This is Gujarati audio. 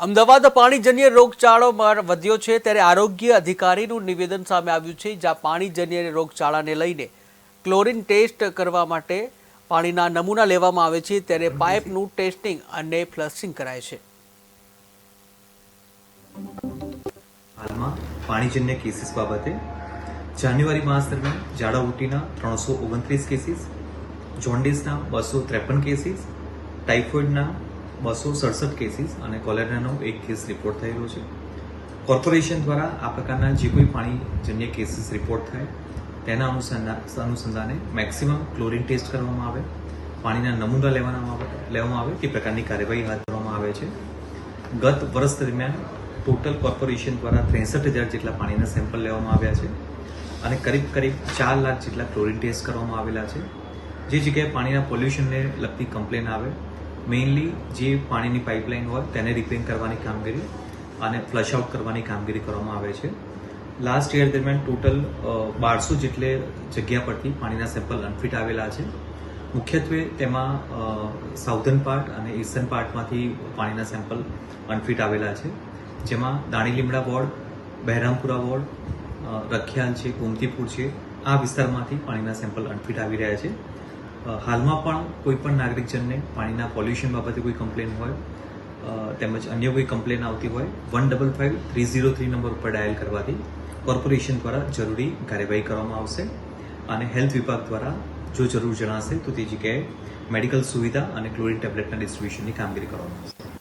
અમદાવાદ પાણીજન્ય રોગચાળો વધ્યો છે ત્યારે આરોગ્ય અધિકારીનું નિવેદન સામે આવ્યું છે જ્યાં પાણીજન્ય રોગચાળાને લઈને ક્લોરીન ટેસ્ટ કરવા માટે પાણીના નમૂના લેવામાં આવે છે ત્યારે પાઇપનું ટેસ્ટિંગ અને ફ્લશિંગ કરાય છે। હાલમાં પાણીજન્ય કેસીસ બાબતે જાન્યુઆરી માસ દરમિયાન ઝાડા ઉલટીના 329 કેસીસ, જોન્ડિસના 253 કેસીસ, ટાઇફોઇડના 267 કેસીસ અને કોલેરાનો 1 કેસ રિપોર્ટ થયેલો છે। કોર્પોરેશન દ્વારા આ પ્રકારના જે કોઈ પાણીજન્ય કેસીસ રિપોર્ટ થાય તેના અનુસંધાને મેક્સિમમ ક્લોરીન ટેસ્ટ કરવામાં આવે, પાણીના નમૂના લેવામાં આવે તે પ્રકારની કાર્યવાહી હાથ ધરવામાં આવે છે। ગત વર્ષ દરમિયાન ટોટલ કોર્પોરેશન દ્વારા 63,000 જેટલા પાણીના સેમ્પલ લેવામાં આવ્યા છે અને કરીબ 4 લાખ જેટલા ક્લોરીન ટેસ્ટ કરવામાં આવેલા છે। જે જગ્યાએ પાણીના પોલ્યુશનને લગતી કમ્પ્લેન આવે, મેઇનલી જે પાણીની પાઇપલાઇન હોય તેને રિપેરિંગ કરવાની કામગીરી અને ફ્લશ આઉટ કરવાની કામગીરી કરવામાં આવે છે। લાસ્ટ યર દરમિયાન ટોટલ 1200 જેટલે જગ્યા પરથી પાણીના સેમ્પલ અનફિટ આવેલા છે। મુખ્યત્વે તેમાં સાઉથર્ન પાર્ટ અને ઈસ્ટર્ન પાર્ટમાંથી પાણીના સેમ્પલ અનફિટ આવેલા છે, જેમાં દાણીલીમડા વોર્ડ, બહેરામપુરા વોર્ડ, રખિયાલ છે, ગોમતીપુર છે, આ વિસ્તારમાંથી પાણીના સેમ્પલ અનફિટ આવી રહ્યા છે। હાલમાં પણ કોઈ પણ નાગરિકજનને પાણીના પોલ્યુશન બાબતે કોઈ કમ્પ્લેન હોય તેમજ અન્ય કોઈ કમ્પ્લેન આવતી હોય 155-303 નંબર ઉપર ડાયલ કરવાથી કોર્પોરેશન દ્વારા જરૂરી કાર્યવાહી કરવામાં આવશે અને હેલ્થ વિભાગ દ્વારા જો જરૂર જણાશે તો તે જગ્યાએ મેડિકલ સુવિધા અને ક્લોરીન ટેબ્લેટના ડિસ્ટ્રીબ્યુશનની કામગીરી કરવામાં આવશે।